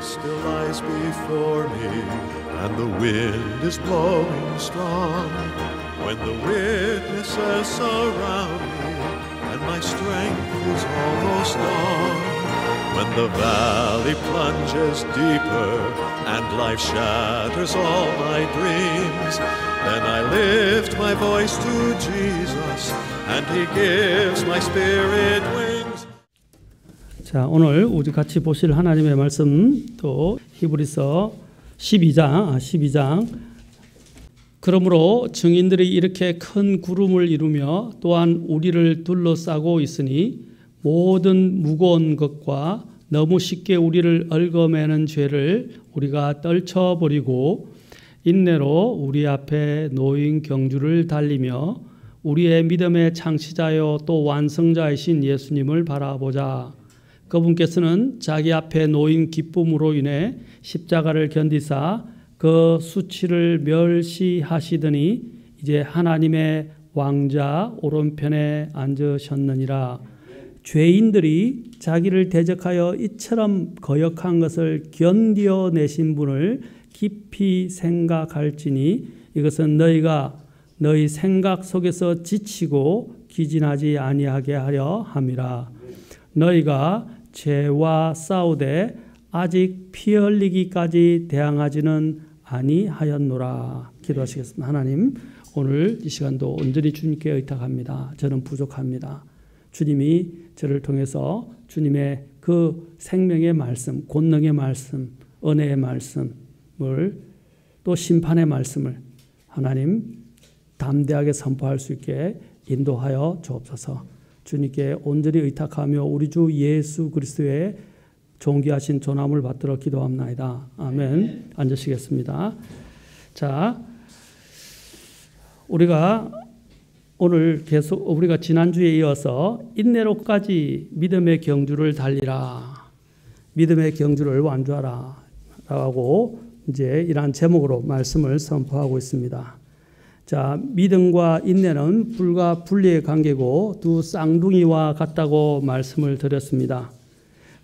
still lies before me, and the wind is blowing strong. When the witnesses surround me, and my strength is almost gone. When the valley plunges deeper, and life shatters all my dreams, then I lift my voice to Jesus, and He gives my spirit wings. 자, 오늘 우리 같이 보실 하나님의 말씀 또 히브리서 12장. 그러므로 증인들이 이렇게 큰 구름을 이루며 또한 우리를 둘러싸고 있으니 모든 무거운 것과 너무 쉽게 우리를 얽어매는 죄를 우리가 떨쳐버리고 인내로 우리 앞에 놓인 경주를 달리며 우리의 믿음의 창시자요 또 완성자이신 예수님을 바라보자. 그분께서는 자기 앞에 놓인 기쁨으로 인해 십자가를 견디사 그 수치를 멸시하시더니 이제 하나님의 왕자 오른편에 앉으셨느니라. 죄인들이 자기를 대적하여 이처럼 거역한 것을 견뎌내신 분을 깊이 생각할지니 이것은 너희가 너희 생각 속에서 지치고 기진하지 아니하게 하려 함이라. 너희가 죄와 싸우되 아직 피 흘리기까지 대항하지는 아니하였노라. 기도하시겠습니다. 하나님, 오늘 이 시간도 온전히 주님께 의탁합니다. 저는 부족합니다. 주님이 저를 통해서 주님의 그 생명의 말씀, 권능의 말씀, 은혜의 말씀을 또 심판의 말씀을 하나님 담대하게 선포할 수 있게 인도하여 주옵소서. 주님께 온전히 의탁하며 우리 주 예수 그리스도의 존귀하신 존함을 받들어 기도합나이다. 아멘. 앉으시겠습니다. 자, 우리가 오늘 계속 우리가 지난주에 이어서 인내로까지 믿음의 경주를 달리라. 믿음의 경주를 완주하라. 라고 이제 이러한 제목으로 말씀을 선포하고 있습니다. 자, 믿음과 인내는 불과 분리의 관계고 두 쌍둥이와 같다고 말씀을 드렸습니다.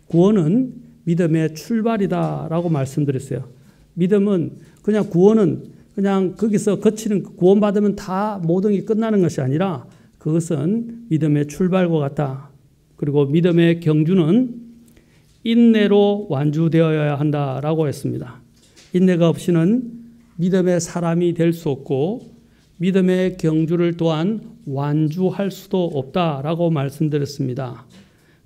구원은 믿음의 출발이다라고 말씀드렸어요. 믿음은 그냥 구원은 그냥 거기서 거치는 구원받으면 다 모든 게 끝나는 것이 아니라 그것은 믿음의 출발과 같다. 그리고 믿음의 경주는 인내로 완주되어야 한다라고 했습니다. 인내가 없이는 믿음의 사람이 될 수 없고 믿음의 경주를 또한 완주할 수도 없다라고 말씀드렸습니다.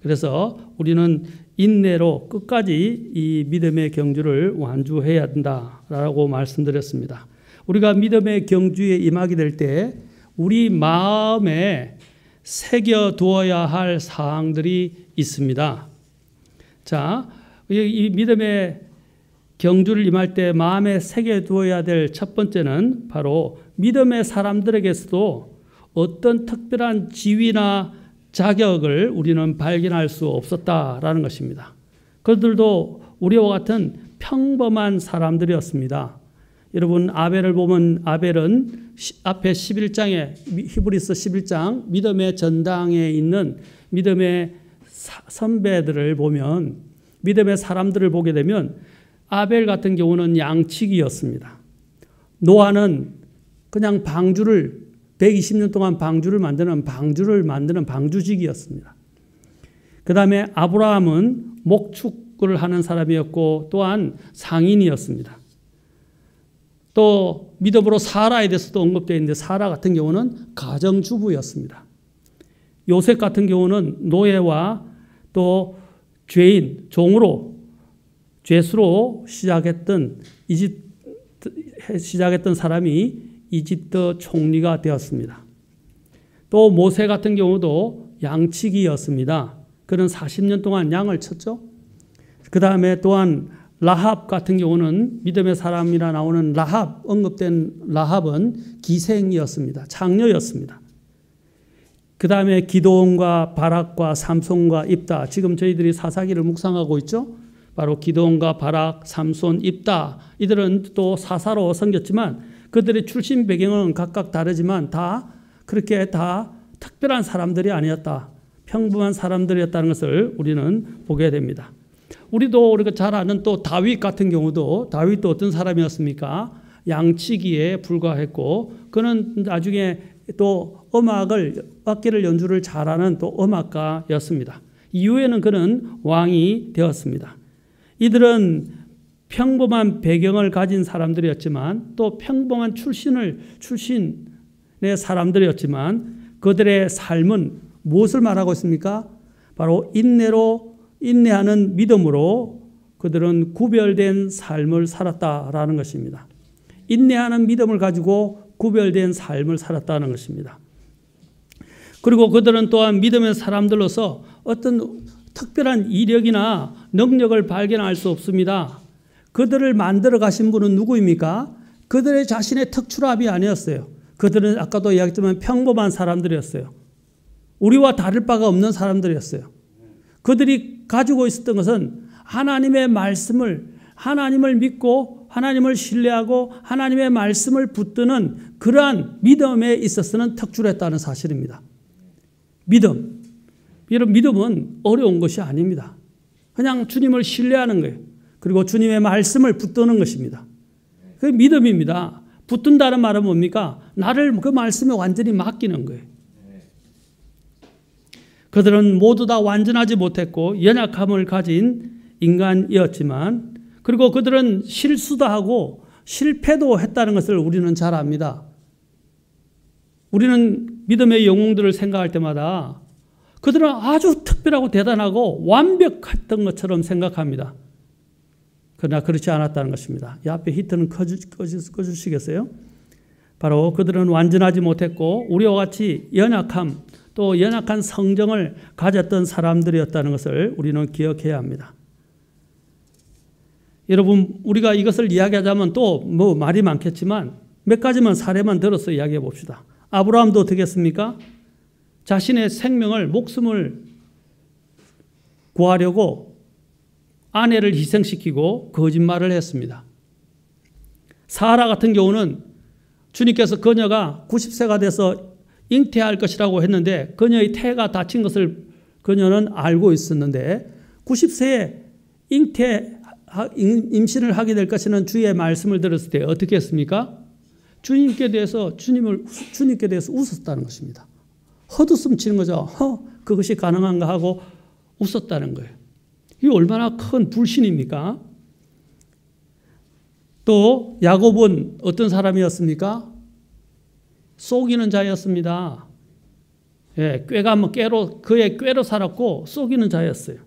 그래서 우리는 인내로 끝까지 이 믿음의 경주를 완주해야 된다라고 말씀드렸습니다. 우리가 믿음의 경주에 임하게 될 때 우리 마음에 새겨두어야 할 사항들이 있습니다. 자, 이 믿음의 경주를 임할 때 마음에 새겨두어야 될 첫 번째는 바로 믿음의 사람들에게서도 어떤 특별한 지위나 자격을 우리는 발견할 수 없었다라는 것입니다. 그들도 우리와 같은 평범한 사람들이었습니다. 여러분, 아벨을 보면 아벨은 앞에 11장에 히브리서 11장 믿음의 전당에 있는 믿음의 선배들을 보면 믿음의 사람들을 보게 되면 아벨 같은 경우는 양치기였습니다. 노아는 그냥 방주를 120년 동안 방주를 만드는 방주직이었습니다. 그 다음에 아브라함은 목축을 하는 사람이었고 또한 상인이었습니다. 또 믿음으로 사라에 대해서도 언급되어 있는데 사라 같은 경우는 가정주부였습니다. 요셉 같은 경우는 노예와 또 죄인, 종으로 죄수로 시작했던 사람이 이집트 총리가 되었습니다. 또 모세 같은 경우도 양치기였습니다. 그는 40년 동안 양을 쳤죠. 그 다음에 또한 라합 같은 경우는 믿음의 사람이라 나오는 라합, 언급된 라합은 기생이었습니다. 장녀였습니다. 그 다음에 기드온과 바락과 삼손과 입다, 지금 저희들이 사사기를 묵상하고 있죠. 바로 기드온과 바락, 삼손, 입다, 이들은 또 사사로 섬겼지만 그들의 출신 배경은 각각 다르지만 다 그렇게 다 특별한 사람들이 아니었다. 평범한 사람들이었다는 것을 우리는 보게 됩니다. 우리가 잘 아는 또 다윗 같은 경우도 다윗도 어떤 사람이었습니까? 양치기에 불과했고 그는 나중에 또 악기를 연주를 잘하는 또 음악가였습니다. 이후에는 그는 왕이 되었습니다. 이들은 평범한 배경을 가진 사람들이었지만 또 평범한 출신의 사람들이었지만 그들의 삶은 무엇을 말하고 있습니까? 바로 인내하는 믿음으로 그들은 구별된 삶을 살았다라는 것입니다. 인내하는 믿음을 가지고 구별된 삶을 살았다는 것입니다. 그리고 그들은 또한 믿음의 사람들로서 어떤 특별한 이력이나 능력을 발견할 수 없습니다. 그들을 만들어 가신 분은 누구입니까? 그들의 자신의 특출압이 아니었어요. 그들은 아까도 이야기했지만 평범한 사람들이었어요. 우리와 다를 바가 없는 사람들이었어요. 그들이 가지고 있었던 것은 하나님의 말씀을, 하나님을 믿고 하나님을 신뢰하고 하나님의 말씀을 붙드는 그러한 믿음에 있어서는 특출했다는 사실입니다. 믿음은 어려운 것이 아닙니다. 그냥 주님을 신뢰하는 거예요. 그리고 주님의 말씀을 붙드는 것입니다. 그게 믿음입니다. 붙든다는 말은 뭡니까? 나를 그 말씀에 완전히 맡기는 거예요. 그들은 모두 다 완전하지 못했고 연약함을 가진 인간이었지만 그리고 그들은 실수도 하고 실패도 했다는 것을 우리는 잘 압니다. 우리는 믿음의 영웅들을 생각할 때마다 그들은 아주 특별하고 대단하고 완벽했던 것처럼 생각합니다. 그러나 그렇지 않았다는 것입니다. 이 앞에 히트는 꺼주시겠어요? 바로 그들은 완전하지 못했고 우리와 같이 연약한 성정을 가졌던 사람들이었다는 것을 우리는 기억해야 합니다. 여러분, 우리가 이것을 이야기하자면 또 말이 많겠지만 몇 가지만 사례만 들어서 이야기해 봅시다. 아브라함도 어떻게 했습니까? 자신의 목숨을 구하려고 아내를 희생시키고 거짓말을 했습니다. 사라 같은 경우는 주님께서 그녀가 90세가 돼서 잉태할 것이라고 했는데 그녀의 태가 다친 것을 그녀는 알고 있었는데 90세에 임신을 하게 될 것이라는 주의 말씀을 들었을 때 어떻게 했습니까? 주님께 대해서 웃었다는 것입니다. 헛웃음 치는 거죠. 그것이 가능한가 하고 웃었다는 거예요. 이게 얼마나 큰 불신입니까? 또 야곱은 어떤 사람이었습니까? 속이는 자였습니다. 예, 그의 꾀로 살았고 속이는 자였어요.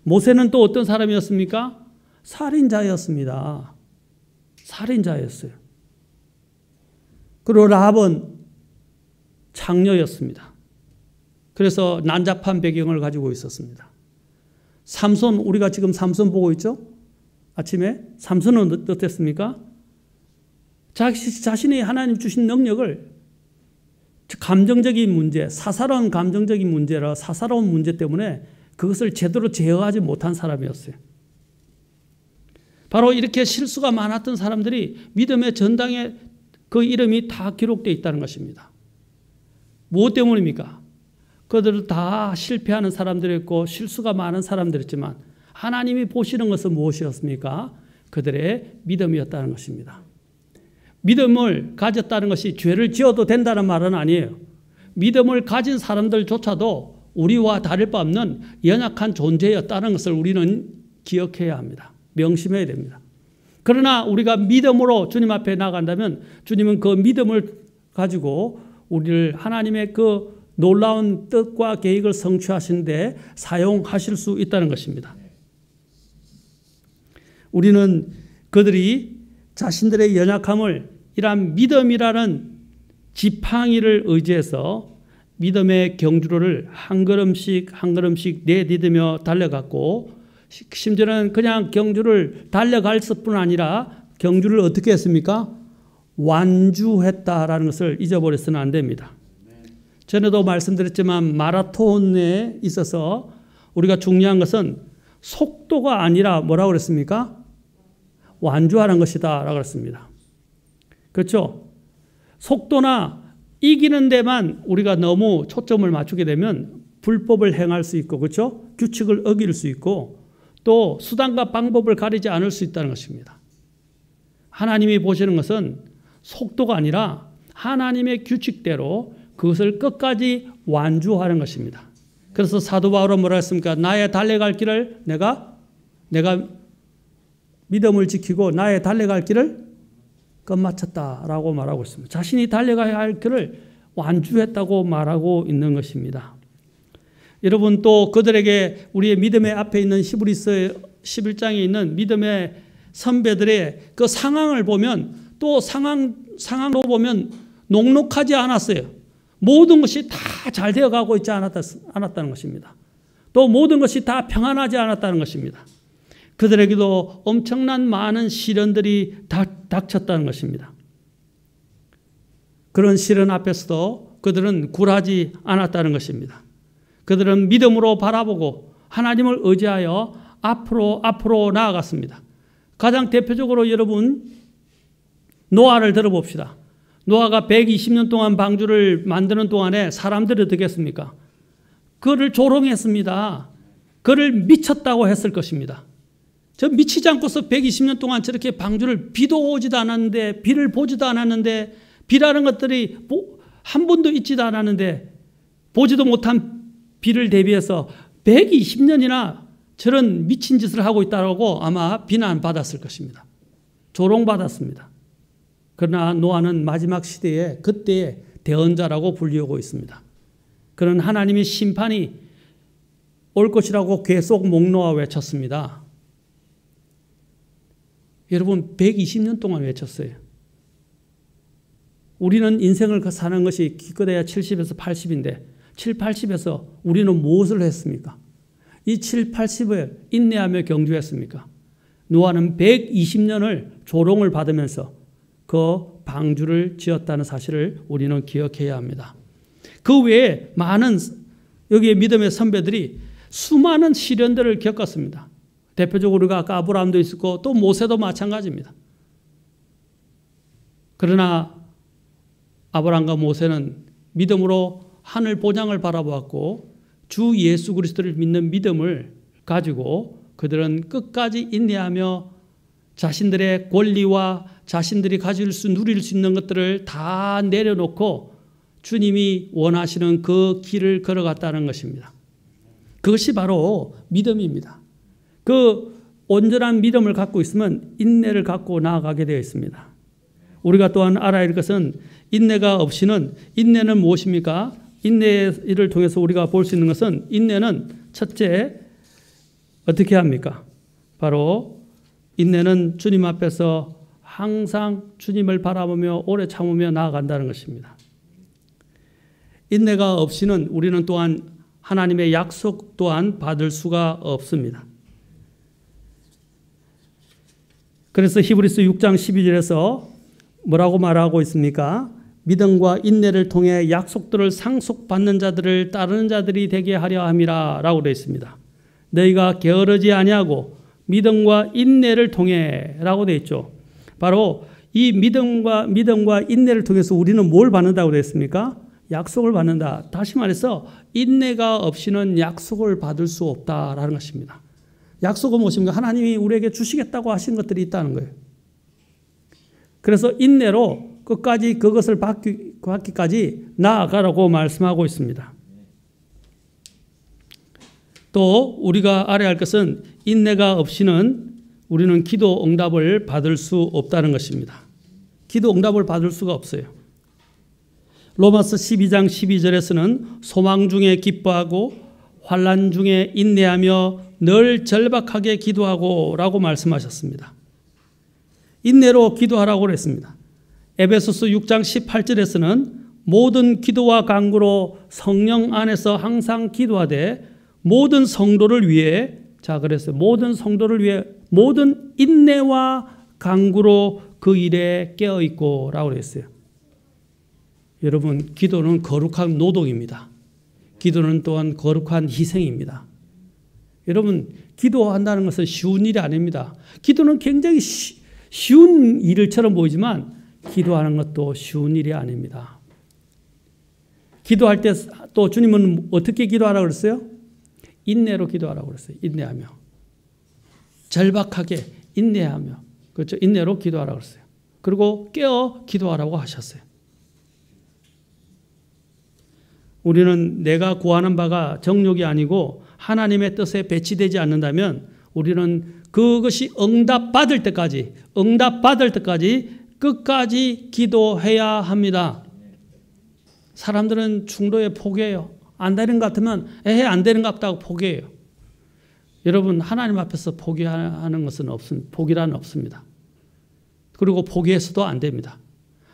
모세는 또 어떤 사람이었습니까? 살인자였습니다. 살인자였어요. 그리고 라합은 창녀였습니다. 그래서 난잡한 배경을 가지고 있었습니다. 삼손, 우리가 지금 삼손 보고 있죠? 아침에 삼손은 어땠습니까? 자신이 하나님 주신 능력을 감정적인 문제, 사사로운 감정적인 문제라 사사로운 문제 때문에 그것을 제대로 제어하지 못한 사람이었어요. 바로 이렇게 실수가 많았던 사람들이 믿음의 전당에 그 이름이 다 기록되어 있다는 것입니다. 무엇 때문입니까? 그들은 다 실패하는 사람들이었고 실수가 많은 사람들이었지만 하나님이 보시는 것은 무엇이었습니까? 그들의 믿음이었다는 것입니다. 믿음을 가졌다는 것이 죄를 지어도 된다는 말은 아니에요. 믿음을 가진 사람들조차도 우리와 다를 바 없는 연약한 존재였다는 것을 우리는 기억해야 합니다. 명심해야 됩니다. 그러나 우리가 믿음으로 주님 앞에 나간다면 주님은 그 믿음을 가지고 우리를 하나님의 그 놀라운 뜻과 계획을 성취하시는데 사용하실 수 있다는 것입니다. 우리는 그들이 자신들의 연약함을 이러한 믿음이라는 지팡이를 의지해서 믿음의 경주로를 한 걸음씩 한 걸음씩 내디디며 달려갔고 심지어는 그냥 경주를 달려갈 뿐 아니라 경주를 어떻게 했습니까? 완주했다라는 것을 잊어버려서는 안 됩니다. 전에도 말씀드렸지만 마라톤에 있어서 우리가 중요한 것은 속도가 아니라 뭐라고 그랬습니까? 완주하는 것이다 라고 그랬습니다. 그렇죠? 속도나 이기는 데만 우리가 너무 초점을 맞추게 되면 불법을 행할 수 있고 그렇죠? 규칙을 어길 수 있고 또 수단과 방법을 가리지 않을 수 있다는 것입니다. 하나님이 보시는 것은 속도가 아니라 하나님의 규칙대로 그것을 끝까지 완주하는 것입니다. 그래서 사도 바울은 뭐라 했습니까? 나의 달려갈 길을 내가 믿음을 지키고 나의 달려갈 길을 끝마쳤다라고 말하고 있습니다. 자신이 달려가야 할 길을 완주했다고 말하고 있는 것입니다. 여러분 또 그들에게 우리의 믿음의 앞에 있는 히브리서 11장에 있는 믿음의 선배들의 그 상황을 보면 또 상황도 보면 녹록하지 않았어요. 모든 것이 다 잘 되어가고 있지 않았다는 것입니다. 또 모든 것이 다 평안하지 않았다는 것입니다. 그들에게도 엄청난 많은 시련들이 닥쳤다는 것입니다. 그런 시련 앞에서도 그들은 굴하지 않았다는 것입니다. 그들은 믿음으로 바라보고 하나님을 의지하여 앞으로 나아갔습니다. 가장 대표적으로 여러분 노아를 들어봅시다. 노아가 120년 동안 방주를 만드는 동안에 사람들이 어떻게 했습니까? 그를 조롱했습니다. 그를 미쳤다고 했을 것입니다. 저 미치지 않고서 120년 동안 저렇게 방주를 비도 오지도 않았는데 비를 보지도 않았는데 비라는 것들이 한 번도 있지도 않았는데 보지도 못한 비를 대비해서 120년이나 저런 미친 짓을 하고 있다고 아마 비난받았을 것입니다. 조롱받았습니다. 그러나 노아는 마지막 시대에 그때의 대언자라고 불리우고 있습니다. 그는 하나님의 심판이 올 것이라고 계속 목놓아 외쳤습니다. 여러분 120년 동안 외쳤어요. 우리는 인생을 사는 것이 기껏해야 70에서 80인데 7, 80에서 우리는 무엇을 했습니까? 이 7, 80을 인내하며 경주했습니까? 노아는 120년을 조롱을 받으면서 그 방주를 지었다는 사실을 우리는 기억해야 합니다. 그 외에 많은 여기에 믿음의 선배들이 수많은 시련들을 겪었습니다. 대표적으로 우리가 아까 아브라함도 있었고 또 모세도 마찬가지입니다. 그러나 아브라함과 모세는 믿음으로 하늘 보장을 바라보았고 주 예수 그리스도를 믿는 믿음을 가지고 그들은 끝까지 인내하며 자신들의 권리와 자신들이 누릴 수 있는 것들을 다 내려놓고 주님이 원하시는 그 길을 걸어갔다는 것입니다. 그것이 바로 믿음입니다. 그 온전한 믿음을 갖고 있으면 인내를 갖고 나아가게 되어 있습니다. 우리가 또한 알아야 할 것은 인내가 없이는 인내는 무엇입니까? 인내를 통해서 우리가 볼 수 있는 것은 인내는 첫째 어떻게 합니까? 바로 인내는 주님 앞에서 항상 주님을 바라보며 오래 참으며 나아간다는 것입니다. 인내가 없이는 우리는 또한 하나님의 약속 또한 받을 수가 없습니다. 그래서 히브리서 6장 12절에서 뭐라고 말하고 있습니까? 믿음과 인내를 통해 약속들을 상속받는 자들을 따르는 자들이 되게 하려 함이라 라고 되어 있습니다. 너희가 게으르지 아니하고 믿음과 인내를 통해 라고 되어 있죠. 바로 이 믿음과 인내를 통해서 우리는 뭘 받는다고 되어 있습니까? 약속을 받는다. 다시 말해서 인내가 없이는 약속을 받을 수 없다라는 것입니다. 약속은 무엇입니까? 하나님이 우리에게 주시겠다고 하신 것들이 있다는 거예요. 그래서 인내로 끝까지 그것을 받기까지 나아가라고 말씀하고 있습니다. 또 우리가 알아야 할 것은 인내가 없이는 우리는 기도 응답을 받을 수 없다는 것입니다. 기도 응답을 받을 수가 없어요. 로마서 12장 12절에서는 소망 중에 기뻐하고 환난 중에 인내하며 늘 절박하게 기도하고 라고 말씀하셨습니다. 인내로 기도하라고 그랬습니다. 에베소서 6장 18절에서는 모든 기도와 간구로 성령 안에서 항상 기도하되 모든 성도를 위해 그랬어요. 모든 성도를 위해 모든 인내와 간구로 그 일에 깨어있고 라고 그랬어요. 여러분, 기도는 거룩한 노동입니다. 기도는 또한 거룩한 희생입니다. 여러분, 기도한다는 것은 쉬운 일이 아닙니다. 기도는 굉장히 쉬운 일처럼 보이지만 기도하는 것도 쉬운 일이 아닙니다. 기도할 때 또 주님은 어떻게 기도하라고 그랬어요? 인내로 기도하라고 그랬어요. 인내하며. 절박하게 인내하며, 그렇죠? 인내로 기도하라고 그랬어요. 그리고 깨어 기도하라고 하셨어요. 우리는 내가 구하는 바가 정욕이 아니고 하나님의 뜻에 배치되지 않는다면 우리는 그것이 응답받을 때까지 끝까지 기도해야 합니다. 사람들은 중도에 포기해요. 안 되는 것 같으면 안 되는 것 같다고 포기해요. 여러분, 하나님 앞에서 포기하는 것은 포기란 없습니다. 그리고 포기해서도 안 됩니다.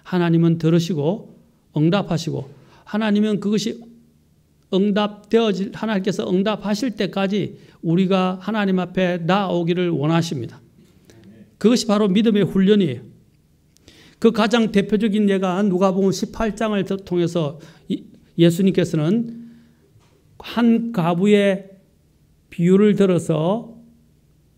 하나님은 들으시고 응답하시고, 하나님은 그것이 하나님께서 응답하실 때까지 우리가 하나님 앞에 나아오기를 원하십니다. 그것이 바로 믿음의 훈련이에요. 그 가장 대표적인 예가 누가복음 18장을 통해서 예수님께서는 한 가부의 비유를 들어서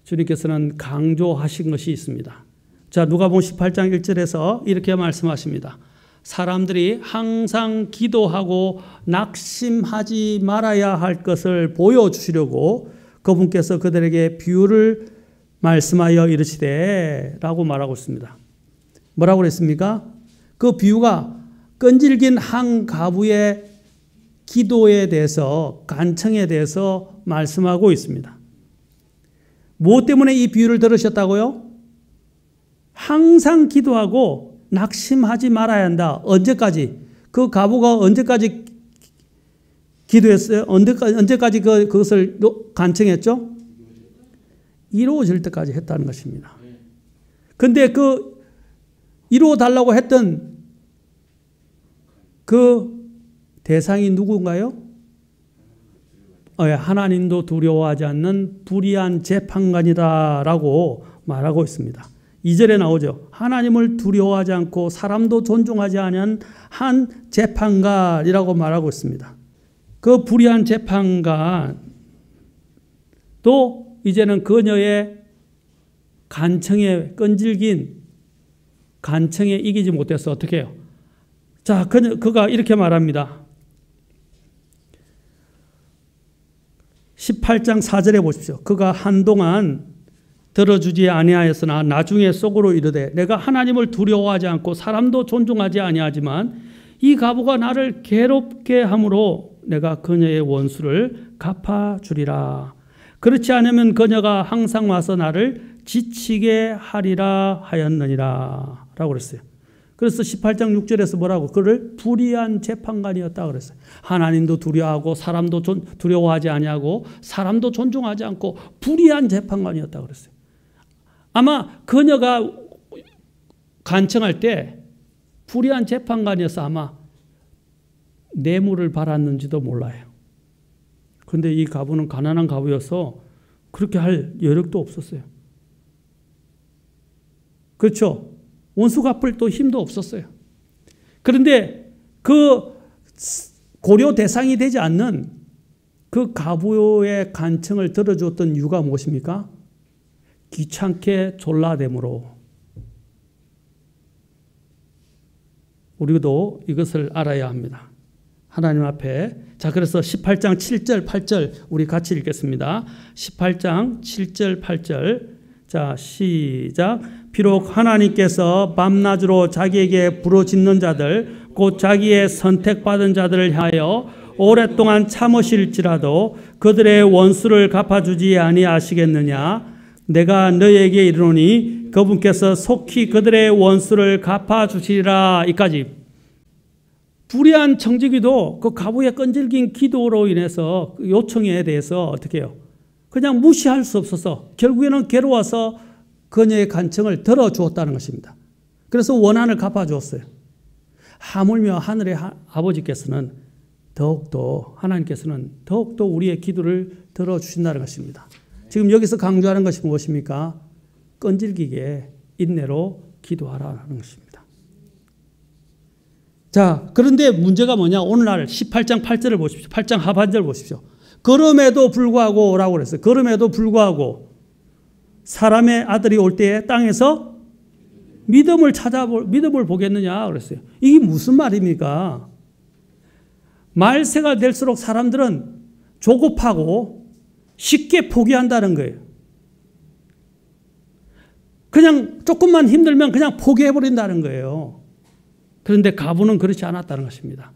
주님께서는 강조하신 것이 있습니다. 자, 누가복음 18장 1절에서 이렇게 말씀하십니다. 사람들이 항상 기도하고 낙심하지 말아야 할 것을 보여주시려고 그분께서 그들에게 비유를 말씀하여 이르시되 라고 말하고 있습니다. 뭐라고 그랬습니까? 그 비유가 끈질긴 한 가부의 기도에 대해서, 간청에 대해서 말씀하고 있습니다. 무엇 때문에 이 비유를 들으셨다고요? 항상 기도하고 낙심하지 말아야 한다. 언제까지? 그 가부가 언제까지 기도했어요? 언제까지 그것을 간청했죠? 이루어질 때까지 했다는 것입니다. 근데 그 이루어달라고 했던 그 대상이 누군가요? 하나님도 두려워하지 않는 불의한 재판관이다 라고 말하고 있습니다. 2절에 나오죠. 하나님을 두려워하지 않고 사람도 존중하지 않은 한 재판관이라고 말하고 있습니다. 그 불의한 재판관도 이제는 그녀의 간청에, 끈질긴 간청에 이기지 못해서 어떻게 해요? 자, 그가 이렇게 말합니다. 18장 4절에 보십시오. 그가 한동안 들어주지 아니하였으나 나중에 속으로 이르되 내가 하나님을 두려워하지 않고 사람도 존중하지 아니하지만 이 가부가 나를 괴롭게 함으로 내가 그녀의 원수를 갚아주리라. 그렇지 않으면 그녀가 항상 와서 나를 지치게 하리라 하였느니라 라고 그랬어요. 그래서 18장 6절에서 뭐라고? 그를 불의한 재판관이었다 그랬어요. 하나님도 두려워하고 사람도 두려워하지 아니하고 사람도 존중하지 않고 불의한 재판관이었다 그랬어요. 아마 그녀가 간청할 때 불의한 재판관이어서 아마 뇌물을 받았는지도 몰라요. 그런데 이 가부는 가난한 가부여서 그렇게 할 여력도 없었어요. 그렇죠? 원수 갚을 또 힘도 없었어요. 그런데 그 고려 대상이 되지 않는 그 가부의 간청을 들어주었던 이유가 무엇입니까? 귀찮게 졸라됨으로. 우리도 이것을 알아야 합니다. 하나님 앞에. 자, 그래서 18장 7절, 8절 우리 같이 읽겠습니다. 18장 7절, 8절. 자, 시작. 비록 하나님께서 밤낮으로 자기에게 부르짖는 자들, 곧 자기의 선택받은 자들을 향하여 오랫동안 참으실지라도 그들의 원수를 갚아주지 아니하시겠느냐? 내가 너희에게 이르노니 그분께서 속히 그들의 원수를 갚아주시리라. 이까지. 불의한 청지기도 그 가부의 끈질긴 기도로 인해서 그 요청에 대해서 어떻게 해요? 그냥 무시할 수 없어서 결국에는 괴로워서 그녀의 간청을 들어주었다는 것입니다. 그래서 원한을 갚아주었어요. 하물며 하늘의 아버지께서는 하나님께서는 더욱더 우리의 기도를 들어주신다는 것입니다. 지금 여기서 강조하는 것이 무엇입니까? 끈질기게 인내로 기도하라는 것입니다. 자, 그런데 문제가 뭐냐? 오늘날 18장 8절을 보십시오. 8장 하반절을 보십시오. 그럼에도 불구하고 라고 그랬어요. 그럼에도 불구하고 사람의 아들이 올 때에 땅에서 믿음을 보겠느냐 그랬어요. 이게 무슨 말입니까? 말세가 될수록 사람들은 조급하고 쉽게 포기한다는 거예요. 그냥 조금만 힘들면 그냥 포기해버린다는 거예요. 그런데 가부는 그렇지 않았다는 것입니다.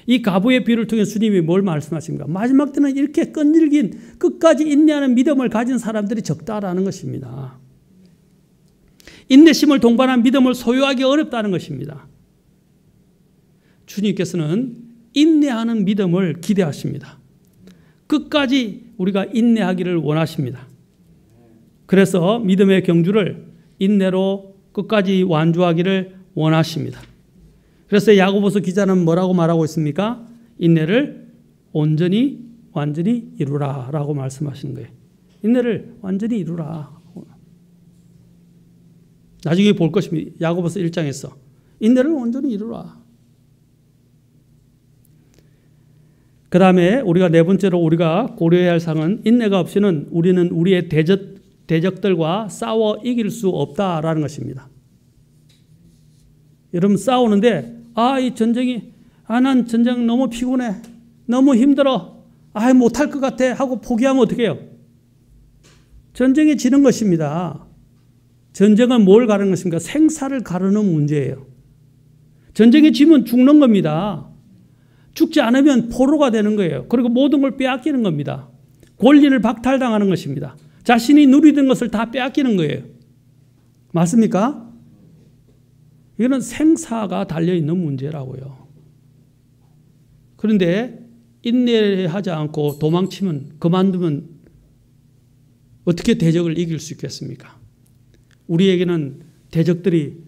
이 가부의 비유를 통해 주님이 뭘 말씀하십니까? 마지막 때는 이렇게 끈질긴 끝까지 인내하는 믿음을 가진 사람들이 적다라는 것입니다. 인내심을 동반한 믿음을 소유하기 어렵다는 것입니다. 주님께서는 인내하는 믿음을 기대하십니다. 끝까지 우리가 인내하기를 원하십니다. 그래서 믿음의 경주를 인내로 끝까지 완주하기를 원하십니다. 그래서 야고보서 기자는 뭐라고 말하고 있습니까? 인내를 온전히 완전히 이루라 라고 말씀하시는 거예요. 인내를 완전히 이루라. 나중에 볼 것입니다. 야고보서 1장에서 인내를 온전히 이루라. 그 다음에 우리가 네 번째로 우리가 고려해야 할 사항은 인내가 없이는 우리는 우리의 대적들과 싸워 이길 수 없다라는 것입니다. 여러분 싸우는데 이 전쟁이 난 전쟁 너무 피곤해, 너무 힘들어, 못할 것 같아 하고 포기하면 어떻게 해요? 전쟁에 지는 것입니다. 전쟁은 뭘 가르는 것입니까? 생사를 가르는 문제예요. 전쟁에 지면 죽는 겁니다. 죽지 않으면 포로가 되는 거예요. 그리고 모든 걸 빼앗기는 겁니다. 권리를 박탈당하는 것입니다. 자신이 누리던 것을 다 빼앗기는 거예요. 맞습니까? 이거는 생사가 달려있는 문제라고요. 그런데 인내하지 않고 도망치면, 그만두면 어떻게 대적을 이길 수 있겠습니까? 우리에게는 대적들이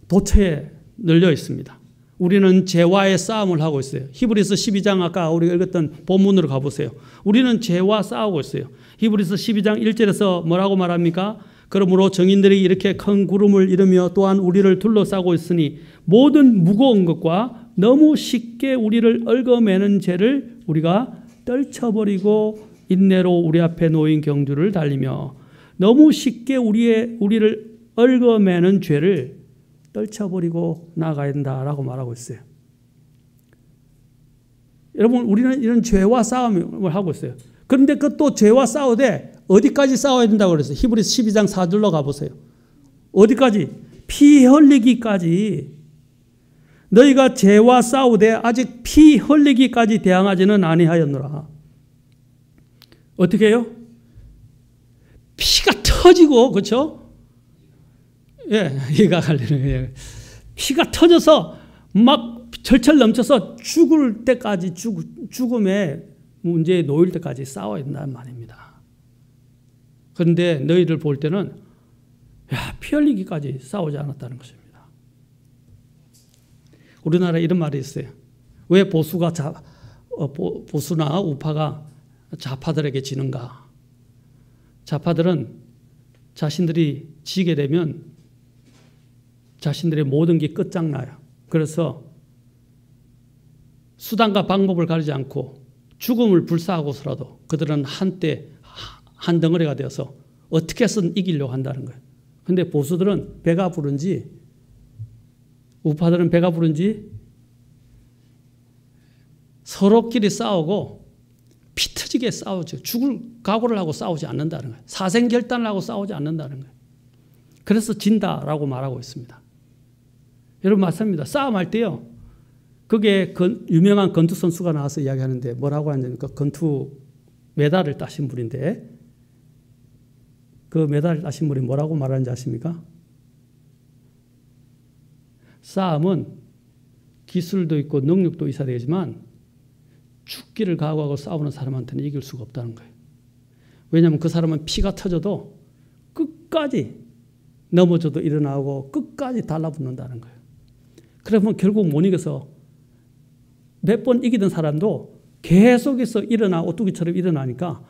도처에 널려 있습니다. 우리는 죄와의 싸움을 하고 있어요. 히브리서 12장 아까 우리가 읽었던 본문으로 가보세요. 우리는 죄와 싸우고 있어요. 히브리서 12장 1절에서 뭐라고 말합니까? 그러므로 정인들이 이렇게 큰 구름을 이루며 또한 우리를 둘러싸고 있으니 모든 무거운 것과 너무 쉽게 우리를 얽어매는 죄를 우리가 떨쳐버리고 인내로 우리 앞에 놓인 경주를 달리며 너무 쉽게 우리를 얽어매는 죄를 떨쳐버리고 나가야 된다라고 말하고 있어요. 여러분 우리는 이런 죄와 싸움을 하고 있어요. 그런데 그것도 죄와 싸우되 어디까지 싸워야 된다고 그랬어요? 히브리서 12장 4절로 가보세요. 어디까지? 피 흘리기까지. 너희가 죄와 싸우되 아직 피 흘리기까지 대항하지는 아니하였노라. 어떻게 해요? 피가 터지고, 그렇죠? 이해가 갈리는 피가 터져서 막 절철 넘쳐서 죽을 때까지 죽음의 문제에 놓일 때까지 싸워야 된다는 말입니다. 그런데 너희를 볼 때는 피 흘리기까지 싸우지 않았다는 것입니다. 우리나라에 이런 말이 있어요. 왜 보수나 우파가 좌파들에게 지는가? 좌파들은 자신들이 지게 되면 자신들의 모든 게 끝장나요. 그래서 수단과 방법을 가리지 않고 죽음을 불사하고서라도 그들은 한때 한 덩어리가 되어서 어떻게 해서든 이기려고 한다는 거예요. 그런데 보수들은 배가 부른지 우파들은 배가 부른지 서로끼리 싸우고 피 터지게 싸우죠. 죽을 각오를 하고 싸우지 않는다는 거예요. 사생결단을 하고 싸우지 않는다는 거예요. 그래서 진다라고 말하고 있습니다. 여러분 맞습니다. 싸움할 때요. 그게 유명한 권투 선수가 나와서 이야기하는데 뭐라고 하냐니까 권투 메달을 따신 분인데 그 메달을 따신 분이 뭐라고 말하는지 아십니까? 싸움은 기술도 있고 능력도 있어야 되지만 죽기를 각오하고 싸우는 사람한테는 이길 수가 없다는 거예요. 왜냐하면 그 사람은 피가 터져도 끝까지 넘어져도 일어나고 끝까지 달라붙는다는 거예요. 그러면 결국 못 이겨서 몇 번 이기던 사람도 계속해서 오뚜기처럼 일어나니까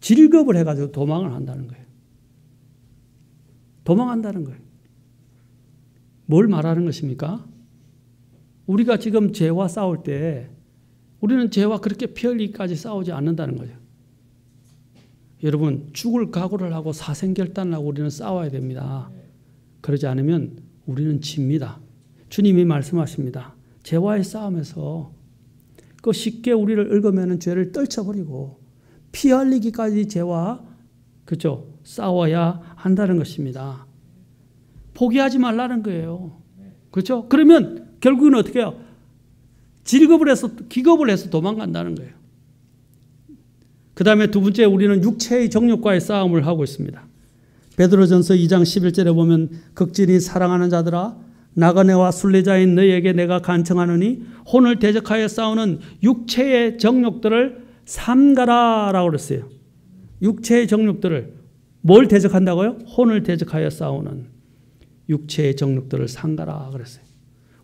질겁을 해가지고 도망을 한다는 거예요. 도망한다는 거예요. 뭘 말하는 것입니까? 우리가 지금 죄와 싸울 때 우리는 죄와 그렇게 피 흘리기까지 싸우지 않는다는 거죠. 여러분 죽을 각오를 하고 사생결단을 하고 우리는 싸워야 됩니다. 그러지 않으면 우리는 집니다. 주님이 말씀하십니다. 죄와의 싸움에서 그 쉽게 우리를 얽어매는 죄를 떨쳐버리고 피 흘리기까지 죄와 그죠 싸워야 한다는 것입니다. 포기하지 말라는 거예요. 그렇죠? 그러면 결국은 어떻게 해요? 기겁을 해서 도망간다는 거예요. 그 다음에 두 번째, 우리는 육체의 정욕과의 싸움을 하고 있습니다. 베드로전서 2장 11절에 보면 극진히 사랑하는 자들아 나그네와 순례자인 너희에게 내가 간청하노니 혼을 대적하여 싸우는 육체의 정욕들을 삼가라 라고 그랬어요. 육체의 정욕들을 뭘 대적한다고요? 혼을 대적하여 싸우는 육체의 정욕들을 삼가라 그랬어요.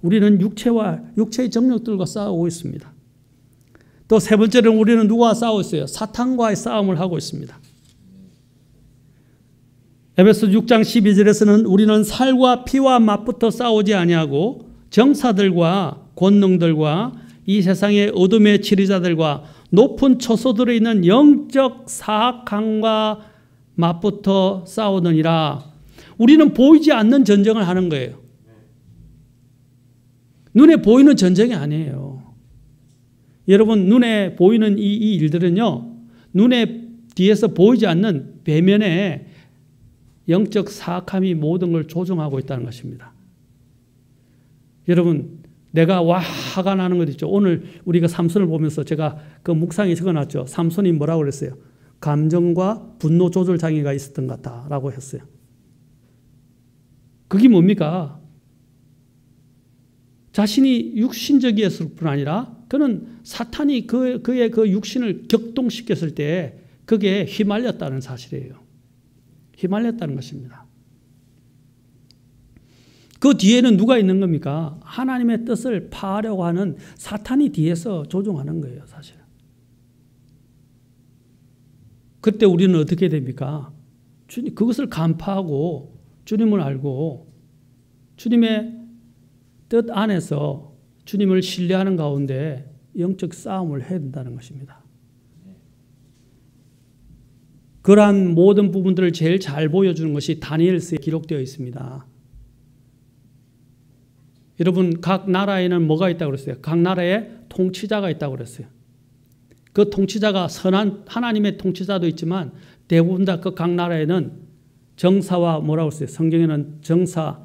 우리는 육체의 정욕들과 싸우고 있습니다. 또 세 번째는 우리는 누구와 싸우고 있어요? 사탄과의 싸움을 하고 있습니다. 에베소 6장 12절에서는 우리는 살과 피와 맞붙어 싸우지 아니하고 정사들과 권능들과 이 세상의 어둠의 지리자들과 높은 초소들에 있는 영적 사악함과 맞붙어 싸우느니라. 우리는 보이지 않는 전쟁을 하는 거예요. 눈에 보이는 전쟁이 아니에요. 여러분, 눈에 보이는 이 일들은요, 눈에 뒤에서 보이지 않는 배면에 영적 사악함이 모든 걸 조종하고 있다는 것입니다. 여러분, 내가 화가 나는 것 있죠. 오늘 우리가 삼손을 보면서 제가 그 묵상에 적어놨죠. 삼손이 뭐라고 그랬어요? 감정과 분노 조절 장애가 있었던 것 같다라고 했어요. 그게 뭡니까? 자신이 육신적이었을 뿐 아니라 그는 사탄이 그의 그 육신을 격동시켰을 때 그게 휘말렸다는 사실이에요. 휘말렸다는 것입니다. 그 뒤에는 누가 있는 겁니까? 하나님의 뜻을 파하려고 하는 사탄이 뒤에서 조종하는 거예요, 사실. 그때 우리는 어떻게 됩니까? 주님, 그것을 간파하고 주님을 알고 주님의 뜻 안에서 주님을 신뢰하는 가운데 영적 싸움을 해야 된다는 것입니다. 그러한 모든 부분들을 제일 잘 보여주는 것이 다니엘서에 기록되어 있습니다. 여러분, 각 나라에는 뭐가 있다고 그랬어요? 각 나라에 통치자가 있다고 그랬어요. 그 통치자가 선한 하나님의 통치자도 있지만 대부분 다 그 각 나라에는 정사와 뭐라고 했어요? 성경에는 정사,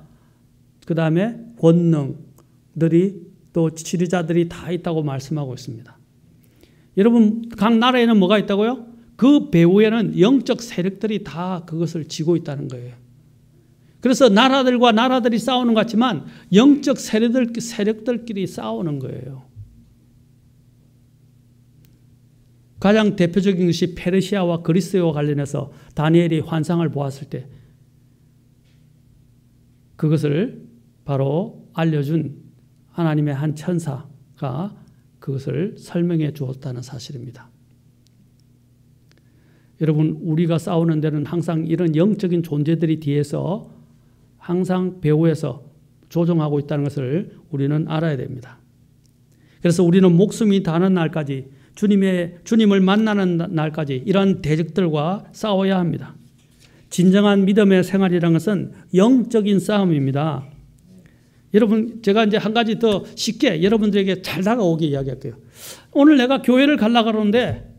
그 다음에 권능들이 또 지리자들이 다 있다고 말씀하고 있습니다. 여러분, 각 나라에는 뭐가 있다고요? 그 배후에는 영적 세력들이 다 그것을 쥐고 있다는 거예요. 그래서 나라들과 나라들이 싸우는 것 같지만 영적 세력들끼리 싸우는 거예요. 가장 대표적인 것이 페르시아와 그리스와 관련해서 다니엘이 환상을 보았을 때 그것을 바로 알려준 하나님의 한 천사가 그것을 설명해 주었다는 사실입니다. 여러분, 우리가 싸우는 데는 항상 이런 영적인 존재들이 뒤에서 항상 배후에서 조종하고 있다는 것을 우리는 알아야 됩니다. 그래서 우리는 목숨이 다는 날까지 주님을 만나는 날까지 이런 대적들과 싸워야 합니다. 진정한 믿음의 생활이라는 것은 영적인 싸움입니다. 여러분, 제가 이제 한 가지 더 쉽게 여러분들에게 잘 다가오게 이야기할게요. 오늘 내가 교회를 가려고 그러는데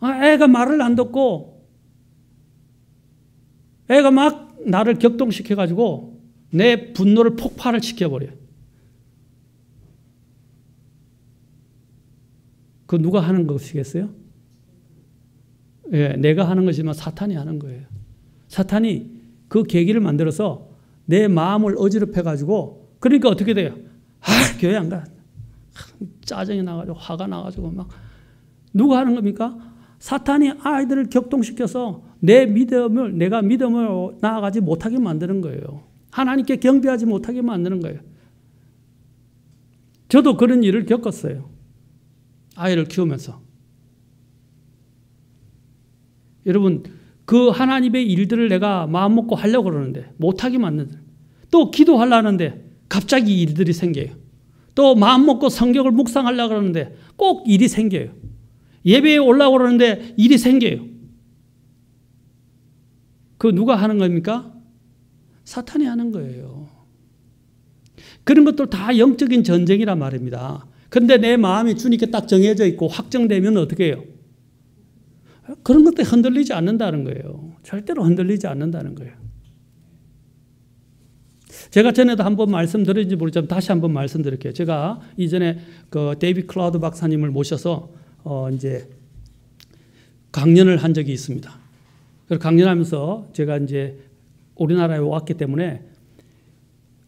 애가 말을 안 듣고 애가 막 나를 격동시켜가지고 내 분노를 폭발을 시켜버려요. 그 누가 하는 것이겠어요? 예, 내가 하는 것이지만 사탄이 하는 거예요. 사탄이 그 계기를 만들어서 내 마음을 어지럽혀가지고, 그러니까 어떻게 돼요? 교회 안 가. 짜증이 나가지고 화가 나가지고 막. 누가 하는 겁니까? 사탄이 아이들을 격동시켜서 내가 믿음을 나아가지 못하게 만드는 거예요. 하나님께 경배하지 못하게 만드는 거예요. 저도 그런 일을 겪었어요. 아이를 키우면서. 여러분, 그 하나님의 일들을 내가 마음 먹고 하려고 그러는데 못하게 만드는, 또 기도하려는데 갑자기 일들이 생겨요. 또 마음 먹고 성경을 묵상하려고 그러는데 꼭 일이 생겨요. 예배에 올라오고 그러는데 일이 생겨요. 그 누가 하는 겁니까? 사탄이 하는 거예요. 그런 것도 다 영적인 전쟁이란 말입니다. 그런데 내 마음이 주님께 딱 정해져 있고 확정되면 어떻게 해요? 그런 것들이 흔들리지 않는다는 거예요. 절대로 흔들리지 않는다는 거예요. 제가 전에도 한번 말씀드렸는지 모르지만 다시 한번 말씀드릴게요. 제가 이전에 그 데이비드 클라우드 박사님을 모셔서 이제 강연을 한 적이 있습니다. 그래서 강연하면서 제가 이제 우리나라에 왔기 때문에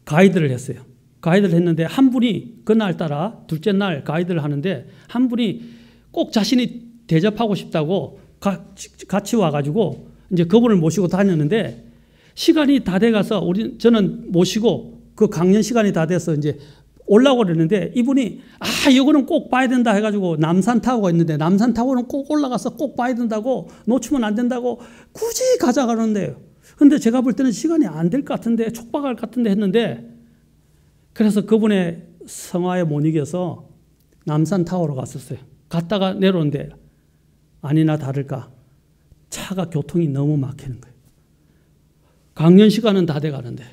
가이드를 했어요. 가이드를 했는데 한 분이 그날따라 둘째 날 가이드를 하는데 한 분이 꼭 자신이 대접하고 싶다고 같이 와가지고 이제 그분을 모시고 다녔는데 시간이 다 돼가서 저는 모시고 그 강연 시간이 다 돼서 이제 올라오고 그랬는데 이분이 이거는 꼭 봐야 된다 해가지고 남산타워가 있는데 남산타워는 꼭 올라가서 꼭 봐야 된다고 놓치면 안 된다고 굳이 가져가는데요. 근데 제가 볼 때는 시간이 안 될 것 같은데 촉박할 것 같은데 했는데 그래서 그분의 성화에 못 이겨서 남산타워로 갔었어요. 갔다가 내려오는데 아니나 다를까 차가 교통이 너무 막히는 거예요. 강연 시간은 다 돼가는데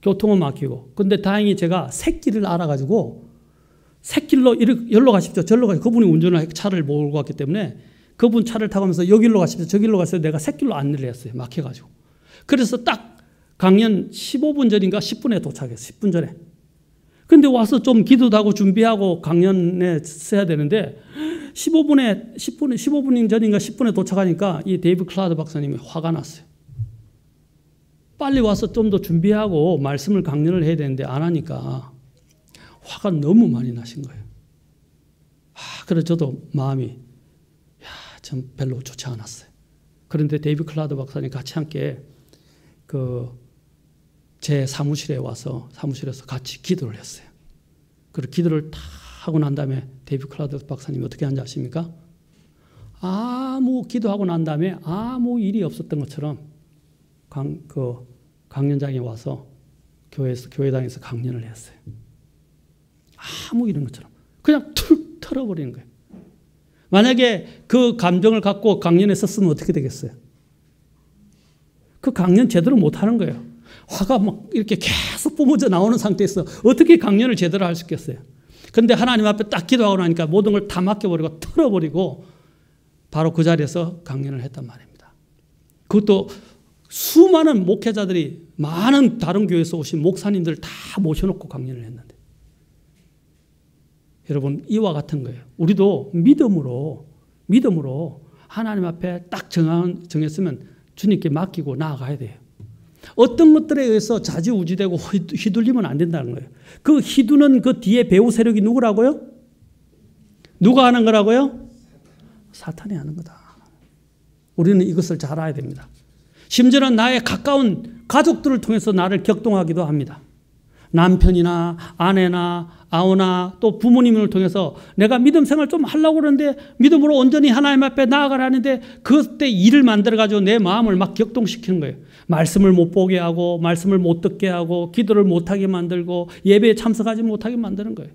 교통은 막히고 근데 다행히 제가 새길을 알아가지고 새길로 여기로 가십시오 저기로 가십시오. 그분이 운전을 차를 몰고 갔기 때문에 그분 차를 타고 가면서 여기로 가십시오 저기로 가서 내가 새길로 안내를 했어요. 막혀가지고 그래서 딱 강연 15분 전인가 10분에 도착했어요. 10분 전에. 근데 와서 좀 기도도 하고 준비하고 강연에 써야 되는데 15분 전인가 10분에 도착하니까 이 데이비드 클라우드 박사님이 화가 났어요. 빨리 와서 좀 더 준비하고 말씀을 강연을 해야 되는데 안 하니까 화가 너무 많이 나신 거예요. 그래서 저도 마음이 좀 별로 좋지 않았어요. 그런데 데이비드 클라우드 박사님 같이 함께 제 사무실에서 같이 기도를 했어요. 그리고 기도를 다 하고 난 다음에 데이비드 클라우드 박사님이 어떻게 하는지 아십니까? 기도하고 난 다음에 아무 일이 없었던 것처럼 강연장에 와서 교회당에서 강연을 했어요. 아무 일인 것처럼 그냥 툭 털어버리는 거예요. 만약에 그 감정을 갖고 강연에 썼으면 어떻게 되겠어요? 그 강연 제대로 못하는 거예요. 화가 막 이렇게 계속 뿜어져 나오는 상태에서 어떻게 강연을 제대로 할 수 있겠어요? 그런데 하나님 앞에 딱 기도하고 나니까 모든 걸 다 맡겨버리고 털어버리고 바로 그 자리에서 강연을 했단 말입니다. 그것도 수많은 목회자들이 많은 다른 교회에서 오신 목사님들 다 모셔놓고 강연을 했는데 여러분 이와 같은 거예요. 우리도 믿음으로 하나님 앞에 딱 정했으면 주님께 맡기고 나아가야 돼요. 어떤 것들에 의해서 좌지우지되고 휘둘리면 안 된다는 거예요. 그 휘두는 그 뒤에 배후 세력이 누구라고요? 누가 하는 거라고요? 사탄이 하는 거다. 우리는 이것을 잘 알아야 됩니다. 심지어는 나의 가까운 가족들을 통해서 나를 격동하기도 합니다. 남편이나 아내나 아우나 또 부모님을 통해서 내가 믿음 생활 좀 하려고 그러는데 믿음으로 온전히 하나님 앞에 나아가라는데 그때 일을 만들어가지고 내 마음을 막 격동시키는 거예요. 말씀을 못 보게 하고 말씀을 못 듣게 하고 기도를 못하게 만들고 예배에 참석하지 못하게 만드는 거예요.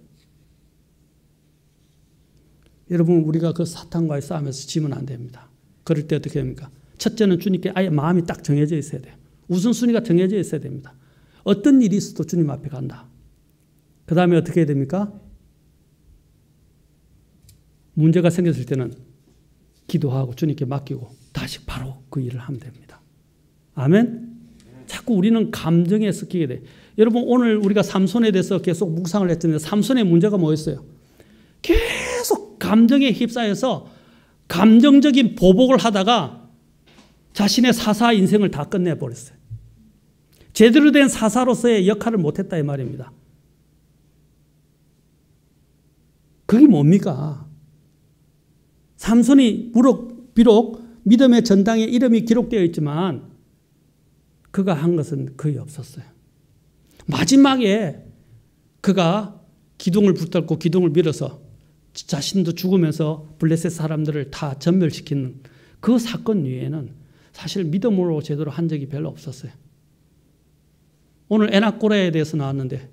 여러분 우리가 그 사탄과의 싸움에서 지면 안 됩니다. 그럴 때 어떻게 됩니까? 첫째는 주님께 아예 마음이 딱 정해져 있어야 돼요. 우선순위가 정해져 있어야 됩니다. 어떤 일이 있어도 주님 앞에 간다. 그 다음에 어떻게 해야 됩니까? 문제가 생겼을 때는 기도하고 주님께 맡기고 다시 바로 그 일을 하면 됩니다. 아멘? 자꾸 우리는 감정에 섞이게 돼. 여러분 오늘 우리가 삼손에 대해서 계속 묵상을 했는데 삼손의 문제가 뭐였어요? 계속 감정에 휩싸여서 감정적인 보복을 하다가 자신의 사사 인생을 다 끝내버렸어요. 제대로 된 사사로서의 역할을 못했다 이 말입니다. 그게 뭡니까? 삼손이 비록 믿음의 전당에 이름이 기록되어 있지만 그가 한 것은 거의 없었어요. 마지막에 그가 기둥을 붙들고 기둥을 밀어서 자신도 죽으면서 블레셋 사람들을 다 전멸시키는 그 사건 위에는 사실 믿음으로 제대로 한 적이 별로 없었어요. 오늘 에나꼬레에 대해서 나왔는데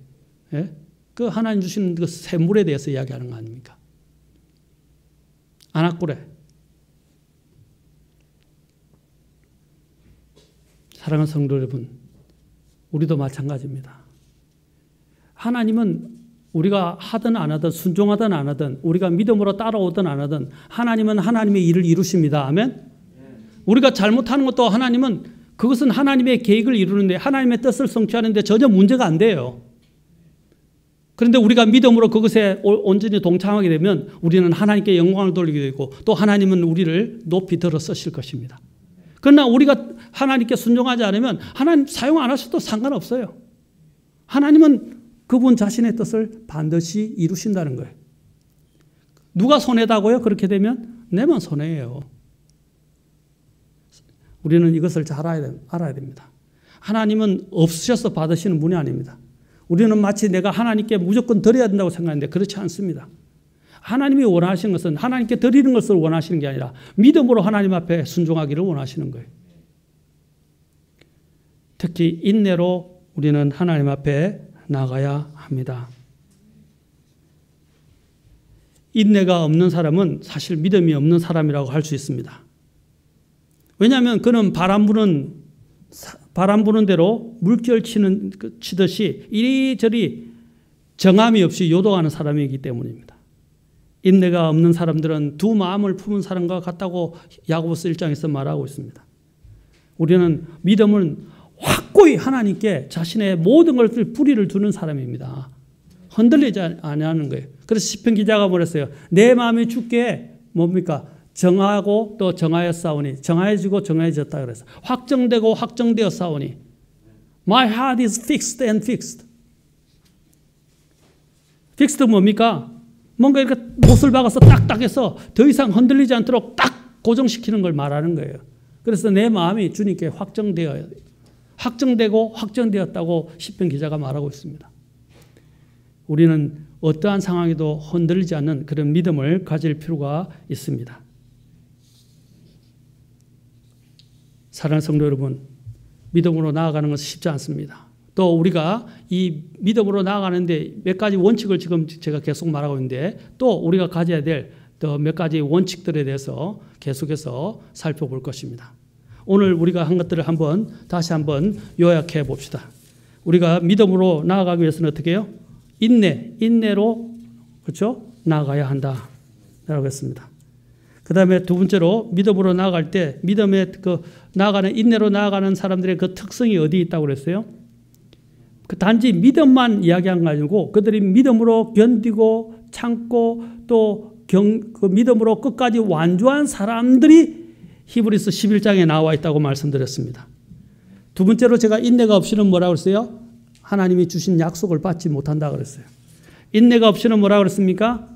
그 하나님 주시는 그 샘물에 대해서 이야기하는 거 아닙니까? 아나꼬레. 사랑하는 성도 여러분, 우리도 마찬가지입니다. 하나님은 우리가 하든 안 하든 순종하든 안 하든 우리가 믿음으로 따라오든 안 하든 하나님은 하나님의 일을 이루십니다. 아멘? 우리가 잘못하는 것도 하나님은 그것은 하나님의 계획을 이루는데 하나님의 뜻을 성취하는데 전혀 문제가 안 돼요. 그런데 우리가 믿음으로 그것에 온전히 동참하게 되면 우리는 하나님께 영광을 돌리게 되고 또 하나님은 우리를 높이 들어 쓰실 것입니다. 그러나 우리가 하나님께 순종하지 않으면 하나님 사용 안 하셔도 상관없어요. 하나님은 그분 자신의 뜻을 반드시 이루신다는 거예요. 누가 손해다고요? 그렇게 되면 내만 손해예요. 우리는 이것을 잘 알아야 됩니다. 하나님은 없으셔서 받으시는 분이 아닙니다. 우리는 마치 내가 하나님께 무조건 드려야 된다고 생각하는데 그렇지 않습니다. 하나님이 원하시는 것은 하나님께 드리는 것을 원하시는 게 아니라 믿음으로 하나님 앞에 순종하기를 원하시는 거예요. 특히 인내로 우리는 하나님 앞에 나가야 합니다. 인내가 없는 사람은 사실 믿음이 없는 사람이라고 할 수 있습니다. 왜냐하면 그는 바람 부는 대로 물결 치듯이 이리저리 정함이 없이 요동하는 사람이기 때문입니다. 인내가 없는 사람들은 두 마음을 품은 사람과 같다고 야고보서 1장에서 말하고 있습니다. 우리는 믿음은 확고히 하나님께 자신의 모든 것을 뿌리를 두는 사람입니다. 흔들리지 않는 거예요. 그래서 시편 기자가 뭐랬어요? 내 마음이 주께 뭡니까? 정하고 또 정하였사오니 정하여지고 정하여졌다 그래서 확정되고 확정되었사오니 My heart is fixed and fixed. fixed 뭡니까? 뭔가 이렇게 못을 박아서 딱딱해서 더 이상 흔들리지 않도록 딱 고정시키는 걸 말하는 거예요. 그래서 내 마음이 주님께 확정되고 확정되었다고 시편 기자가 말하고 있습니다. 우리는 어떠한 상황에도 흔들리지 않는 그런 믿음을 가질 필요가 있습니다. 사랑하는 성도 여러분, 믿음으로 나아가는 것은 쉽지 않습니다. 또 우리가 이 믿음으로 나아가는데 몇 가지 원칙을 지금 제가 계속 말하고 있는데 또 우리가 가져야 될 또 몇 가지 원칙들에 대해서 계속해서 살펴볼 것입니다. 오늘 우리가 한 것들을 다시 한번 요약해 봅시다. 우리가 믿음으로 나아가기 위해서는 어떻게 해요? 인내로 그렇죠? 나아가야 한다라고 했습니다. 그 다음에 두 번째로 믿음으로 나아갈 때 믿음의 인내로 나아가는 사람들의 그 특성이 어디 있다고 그랬어요? 단지 믿음만 이야기한 거 아니고 그들이 믿음으로 견디고 참고 또 그 믿음으로 끝까지 완주한 사람들이 히브리서 11장에 나와 있다고 말씀드렸습니다. 두 번째로 제가 인내가 없이는 뭐라고 그랬어요? 하나님이 주신 약속을 받지 못한다 그랬어요. 인내가 없이는 뭐라고 그랬습니까?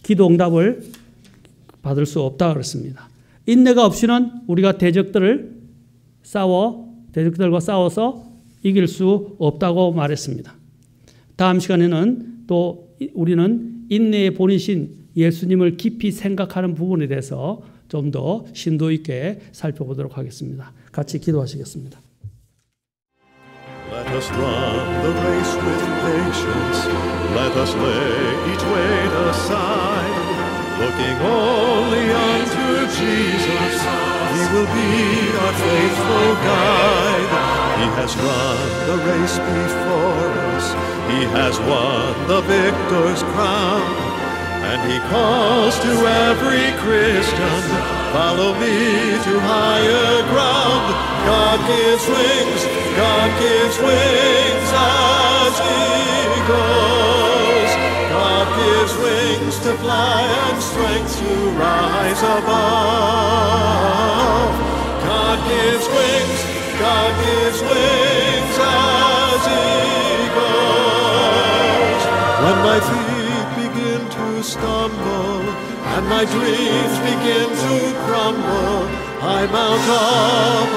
기도 응답을 받을 수 없다 그랬습니다. 인내가 없이는 우리가 대적들과 싸워서 이길 수 없다고 말했습니다. 다음 시간에는 또 우리는 인내의 본이신 예수님을 깊이 생각하는 부분에 대해서 좀 더 심도 있게 살펴보도록 하겠습니다. 같이 기도하시겠습니다. Let us run the race with patience. Let us lay each weight aside. Looking only unto Jesus, He will be our faithful guide. He has run the race before us. He has won the victor's crown. And He calls to every Christian, follow me to higher ground. God gives wings as eagles. God gives wings to fly and strength to rise above. God gives wings as eagles. When my feet begin to stumble and my dreams begin to crumble, I mount up